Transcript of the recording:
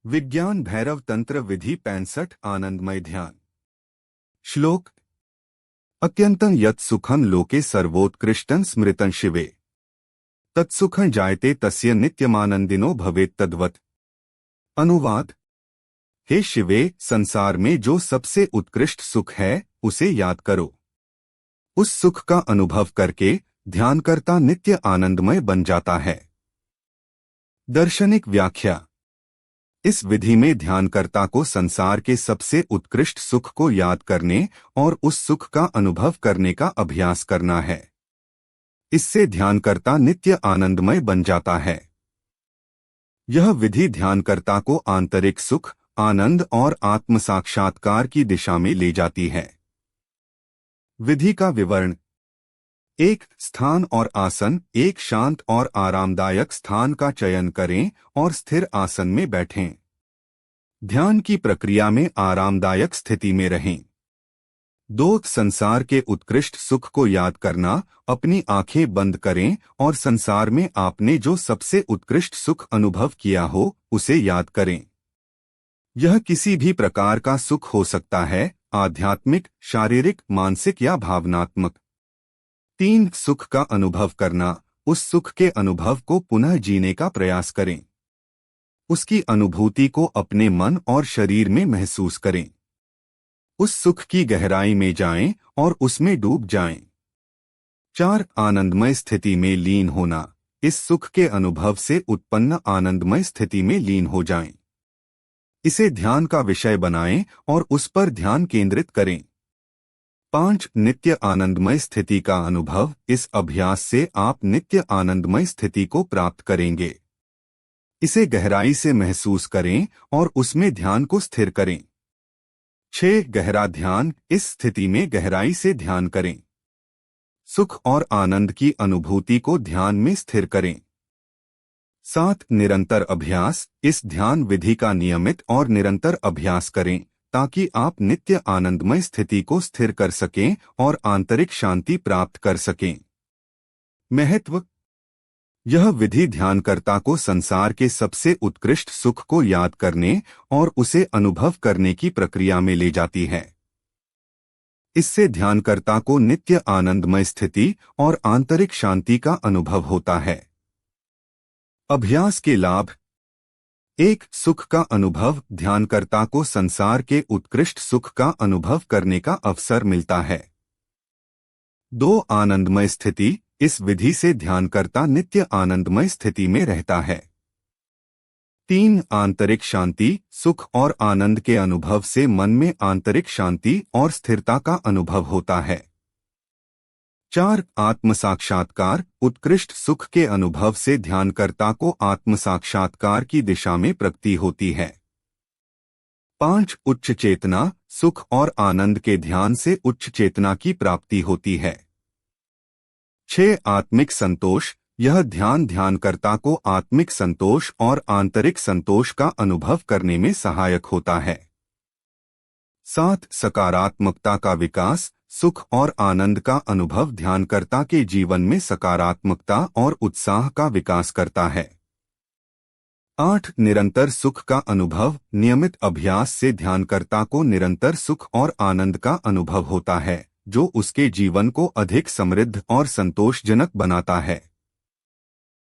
विज्ञान भैरव तंत्र विधि 65 आनंदमय ध्यान। श्लोक। अत्यंतं यत् सुखं लोके सर्वोत्कृष्टं स्मृतं शिवे तत्सुखं जायते तस्य नित्यमानंदिनो भवेत् तद्वत्। अनुवाद। हे शिवे, संसार में जो सबसे उत्कृष्ट सुख है उसे याद करो। उस सुख का अनुभव करके ध्यानकर्ता नित्य आनंदमय बन जाता है। दार्शनिक व्याख्या। इस विधि में ध्यानकर्ता को संसार के सबसे उत्कृष्ट सुख को याद करने और उस सुख का अनुभव करने का अभ्यास करना है। इससे ध्यानकर्ता नित्य आनंदमय बन जाता है। यह विधि ध्यानकर्ता को आंतरिक सुख, आनंद और आत्म साक्षात्कार की दिशा में ले जाती है। विधि का विवरण। एक स्थान और आसन। एक शांत और आरामदायक स्थान का चयन करें और स्थिर आसन में बैठें। ध्यान की प्रक्रिया में आरामदायक स्थिति में रहें। 2. संसार के उत्कृष्ट सुख को याद करना। अपनी आंखें बंद करें और संसार में आपने जो सबसे उत्कृष्ट सुख अनुभव किया हो उसे याद करें। यह किसी भी प्रकार का सुख हो सकता है, आध्यात्मिक, शारीरिक, मानसिक या भावनात्मक। 3. सुख का अनुभव करना। उस सुख के अनुभव को पुनः जीने का प्रयास करें। उसकी अनुभूति को अपने मन और शरीर में महसूस करें। उस सुख की गहराई में जाएं और उसमें डूब जाएं। 4. आनंदमय स्थिति में लीन होना। इस सुख के अनुभव से उत्पन्न आनंदमय स्थिति में लीन हो जाएं। इसे ध्यान का विषय बनाएं और उस पर ध्यान केंद्रित करें। 5. नित्य आनंदमय स्थिति का अनुभव। इस अभ्यास से आप नित्य आनंदमय स्थिति को प्राप्त करेंगे। इसे गहराई से महसूस करें और उसमें ध्यान को स्थिर करें। 6. गहरा ध्यान। इस स्थिति में गहराई से ध्यान करें। सुख और आनंद की अनुभूति को ध्यान में स्थिर करें। 7. निरंतर अभ्यास। इस ध्यान विधि का नियमित और निरंतर अभ्यास करें ताकि आप नित्य आनंदमय स्थिति को स्थिर कर सकें और आंतरिक शांति प्राप्त कर सकें। महत्व। यह विधि ध्यानकर्ता को संसार के सबसे उत्कृष्ट सुख को याद करने और उसे अनुभव करने की प्रक्रिया में ले जाती है। इससे ध्यानकर्ता को नित्य आनंदमय स्थिति और आंतरिक शांति का अनुभव होता है। अभ्यास के लाभ। 1. सुख का अनुभव। ध्यानकर्ता को संसार के उत्कृष्ट सुख का अनुभव करने का अवसर मिलता है। 2. आनंदमय स्थिति। इस विधि से ध्यानकर्ता नित्य आनंदमय स्थिति में रहता है। 3. आंतरिक शांति। सुख और आनंद के अनुभव से मन में आंतरिक शांति और स्थिरता का अनुभव होता है। 4. आत्म साक्षात्कार। उत्कृष्ट सुख के अनुभव से ध्यानकर्ता को आत्म साक्षात्कार की दिशा में प्रगति होती है। 5. उच्च चेतना। सुख और आनंद के ध्यान से उच्च चेतना की प्राप्ति होती है। 6. आत्मिक संतोष। यह ध्यान ध्यानकर्ता को आत्मिक संतोष और आंतरिक संतोष का अनुभव करने में सहायक होता है। 7. सकारात्मकता का विकास। सुख और आनंद का अनुभव ध्यानकर्ता के जीवन में सकारात्मकता और उत्साह का विकास करता है। 8. निरंतर सुख का अनुभव। नियमित अभ्यास से ध्यानकर्ता को निरंतर सुख और आनंद का अनुभव होता है, जो उसके जीवन को अधिक समृद्ध और संतोषजनक बनाता है।